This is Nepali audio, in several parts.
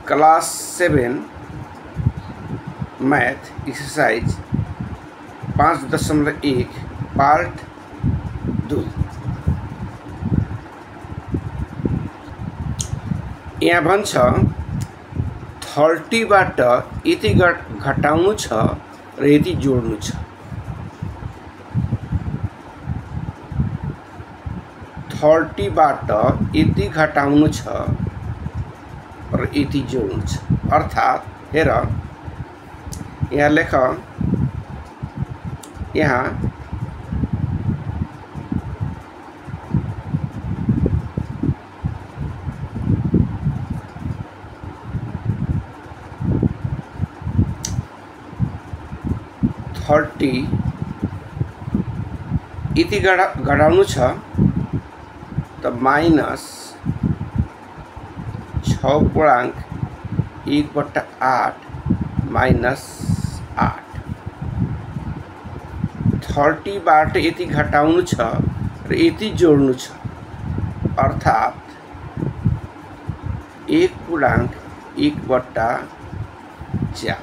Class 7 math exercise 5.1 part 2। यहाँ भन्छ 30 बाट यति घटाउनु छ र यति जोड्नु छ। 30 बाट यति घटाउनु छ र यति जोड्नु छ। अर्थात हेर यहाँ लेख, यहाँ यति घटाउनु छ त माइनस 6.1/8 माइनस 8। 30 बाट यति घटाउनु छ र यति जोड्नु छ। अर्थात 1/1/4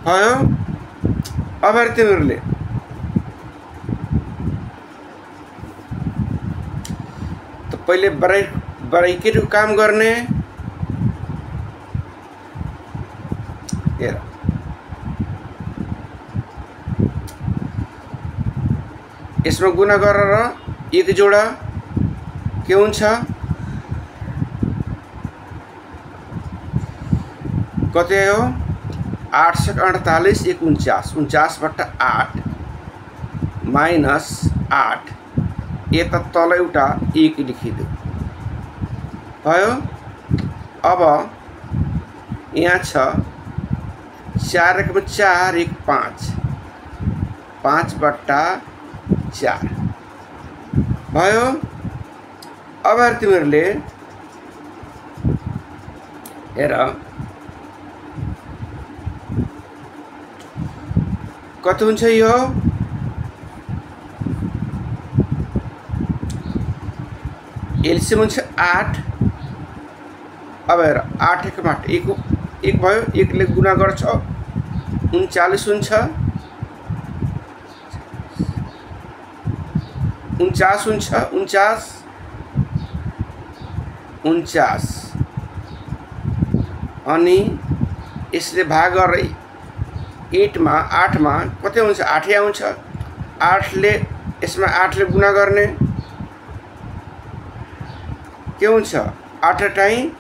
भयो। अब तिमीहरूले त पहिले ब्राकेटको काम गर्ने। हेर यसमा गुणा गरेर एक जोडा के हुन्छ, कति हो 848 1 49 49/8 माइनस 8। यता तल एउटा 1 लेखिदियो भयो। अब यहाँ छ 4 1 4 1 5 5/4 भयो। अब तिमीहरूले हेर कति हुन्छ यो, एलसीएम हुन्छ 8। अब हेर 8 1 1 भयो, 1 ले गुणा गर्छ 39 हुन्छ, 49 हुन्छ, 49 अनि यसले भाग गरे 8 मा कति हुन्छ 8 आउँछ। 8 ले यसमा 8 ले गुणा गर्ने के हुन्छ 8 टाइम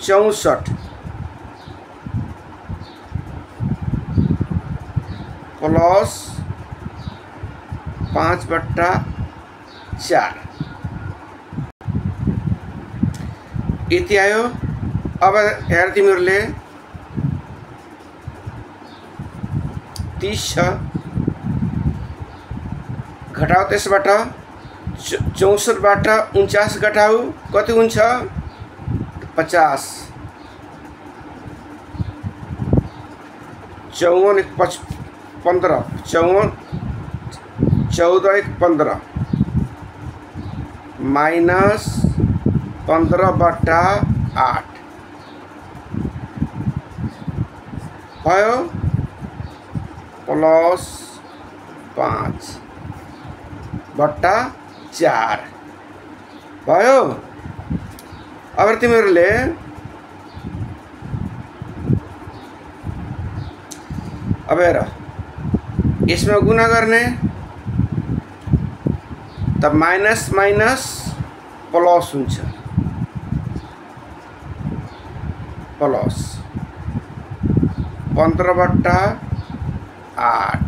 64 प्लस 5/4 यति आयो। अब हेर तिमीहरूले 30 छ, घटाऊ त्यसबाट 64बाट 49 घटाऊ कति हुन्छ 50। 54 1 15 14 1 15 माइनस 15/8 भयो प्लस 5/4 भयो। अब तिमीहरूले अब हेर यसमा गुणा गर्ने त माइनस माइनस प्लस हुन्छ, प्लस 15/8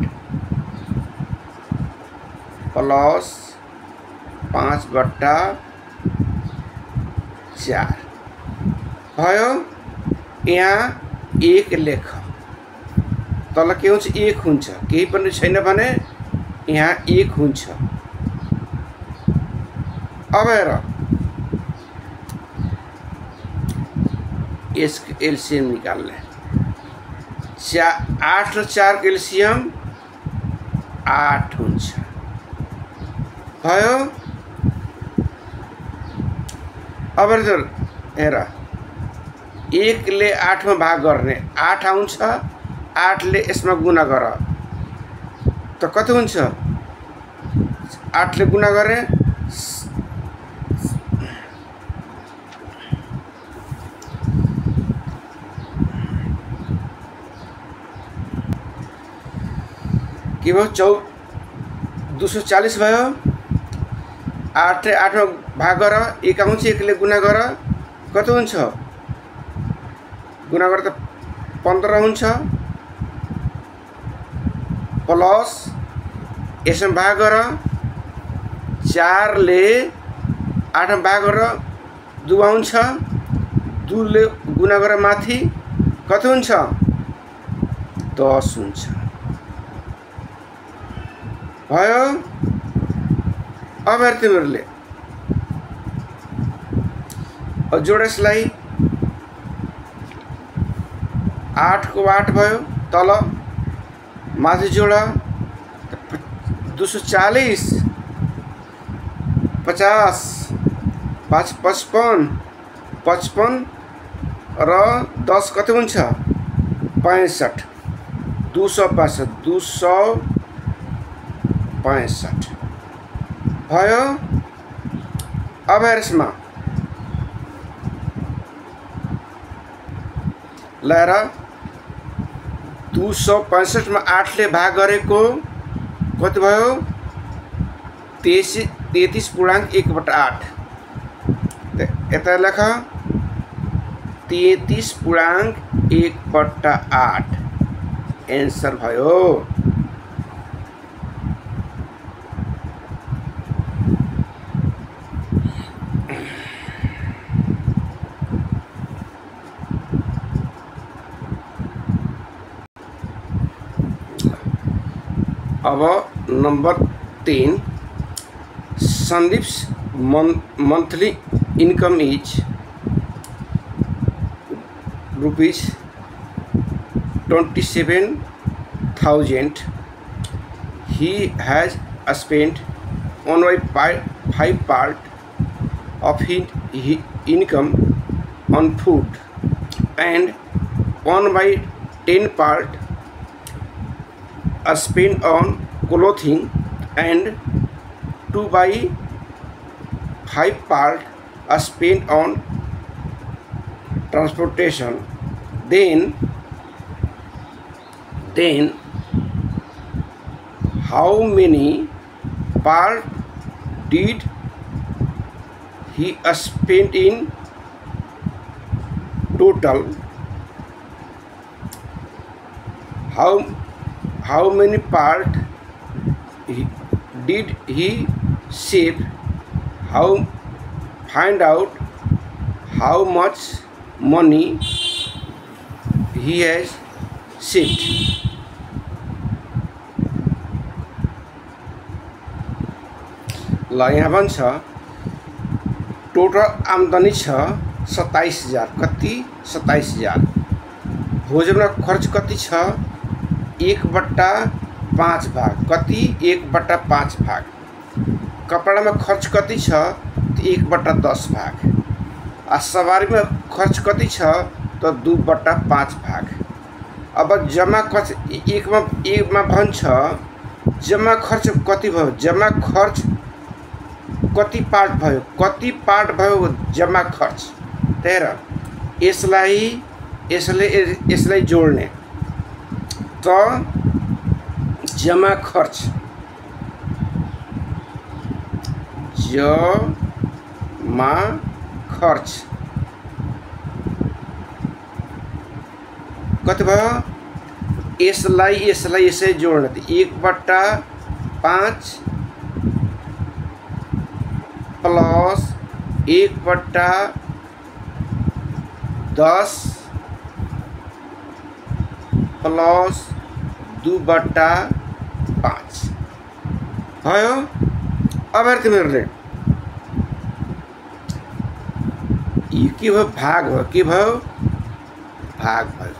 प्लस 5/4 भयो। यहाँ 1 लेख, तल के हुन्छ 1 हुन्छ, केही पनि छैन भने यहाँ 1 हुन्छ। अब हेर यसको एलसीएम निकाल्ने 8 र 4 को एलसीएम 8 हुन्छ भयो। अब हेर 1 ले 8 में भाग गर्ने 8 आउँछ 8 ले यसमा गुणा गर त कति हुन्छ 8 ले गुणा गरे के भयो 240 भयो 8 ले 8 में भाग गर 1 आउँछ 1 ले गुणा गर कति हुन्छ गुणा गर्दा 15 हुन्छ प्लस यसमा भाग गर 4 ले 8 में भाग गर 2 आउँछ 2 ले गुणा गर माथि कति हुन्छ 10 हुन्छ भयो अब हेर तिमीहरूले जोड यसलाई 8 को 8 भयो तल माथि जोड 240 50 5 55 55 र 10 कति हुन्छ 65 265 भयो अब हेर यसमा लाएर 265 में 8 ले भाग गरेको कति भयो 33.1/8 यता लेख 33.1/8 एन्सर भयो अब number 3 Sandeep's monthly income is rupees 27,000. He has spent 1/5 part of his income on food and 1/10 part spent on clothing and 2/5 part spent on transportation. Then how many part did he spend in total? How many part did he save? Find out how much money he has saved. ल यहाँ भन्छ टोटल आमदनी छ 27,000 कति 27,000 भोजनमा खर्च कति छ 1/5 भाग कति 1/5 भाग कपड़ा में खर्च कति छ 1/10 भाग आ सवारी में खर्च कति छ तो 2/5 भाग अब जमा खर्च एक में भन्छ जमा खर्च कति भयो जमा खर्च कति पार्ट भयो जमा खर्च तेर यसलाई जोड्ने त जमा खर्च कति भयो यसलाई जोड्ने त 1/5 प्लस 1/10 प्लस 2/5 भयो अब हेर तिमीहरूले के भयो भाग भयो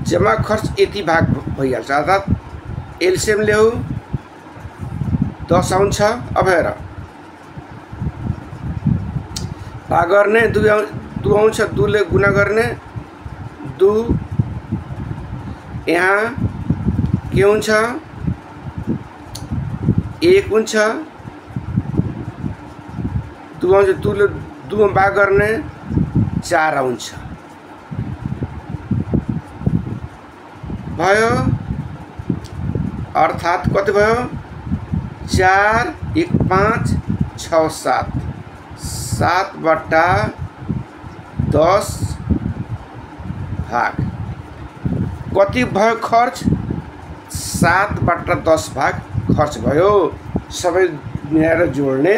जमा खर्च यति भाग भइहाल्छ अर्थात् एलसीएम ल्याऊ 10 आउँछ अब हेर भाग गर्ने 2 आउँछ 2 ले गुणा गर्ने 2 यहाँ के हुन्छ 1 हुन्छ 2 आउँछ 2 ले 2 मा भाग गर्ने 4 आउँछ भयो अर्थात कति भयो 4 1 5 6 7 7/10 भाग कति भयो खर्च 7/10 भाग खर्च भयो सबै मिलाएर जोड्ने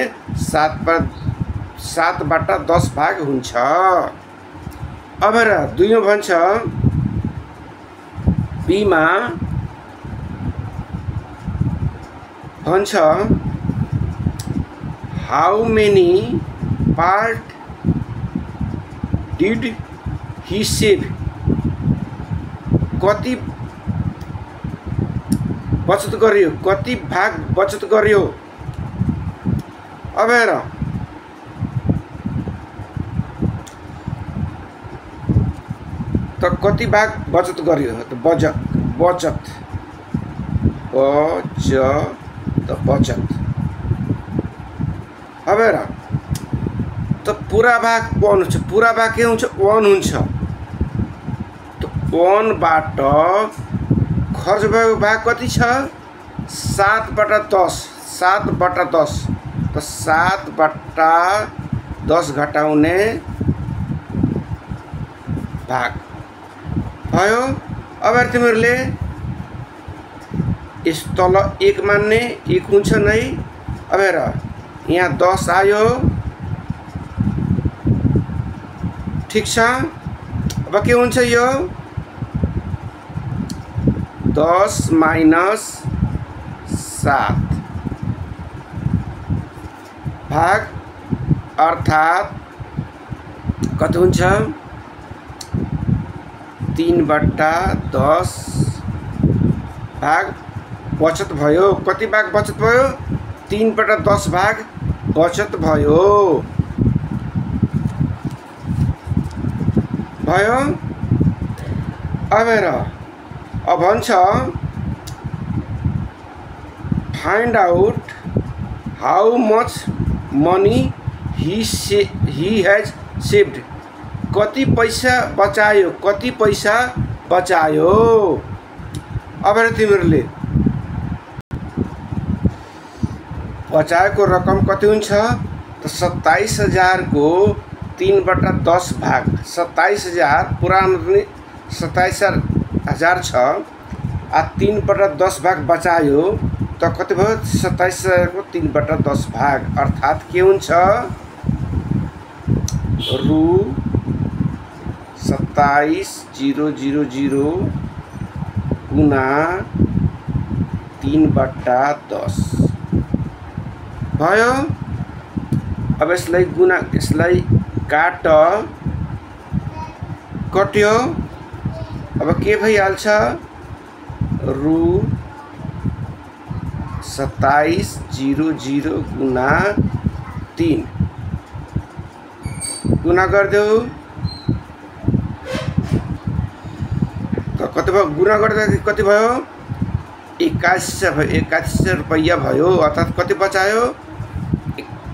7/10 भाग हुन्छ अब हेर 2 मा भन्छ बी मा भन्छ how many part did he save कति बचत गर्यो कति भाग बचत गर्यो अब हेर त कति भाग बचत गर्यो त बचत अब हेर त पूरा भाग 1 हुन्छ पूरा भाग के हुन्छ 1 हुन्छ त 1 बाट खर्च भएको भाग कति छ 7/10 7/10 त 7/10 घटाउने भाग भयो अब तिमीहरूले यस तल 1 मान्ने 1 हुन्छ नै अब हेर यहाँ 10 आयो ठीक छ अब के हुन्छ यो 10 माइनस 7 भाग अर्थात कति हुन्छ 3/10 भाग बचत भयो कति भाग बचत भयो 3/10 भाग बचत भयो अब हेर अब भन्छ find out how much money he has saved कति पैसा बचायो अब हेर तिमीहरूले बचाएको रकम कति हुन्छ त 27,000 को 3/10 भाग 27,000 पुरानो 27,000 छ आ 3/10 भाग बचायो त कति भयो 27,000 को 3/10 भाग अर्थात के हुन्छ रु 27,000 गुना 3/10 भयो अब यसलाई कट्यो अब के भइहाल्छ रु 27,000 गुना 3 गुना गरिदेऊ त कति भयो गुना गर्दा कति भयो 81,000 रुपैयाँ भयो अर्थात कति बचायो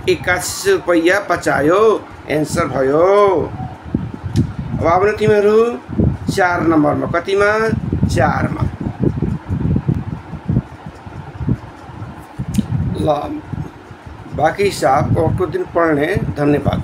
81,000 रुपैयाँ बचायो एन्सर भयो अब आउनु तिमीहरू 4 नम्बरमा कतिमा 4 मा ल बाकी हिसाब अर्को दिन पढ्ने धन्यवाद।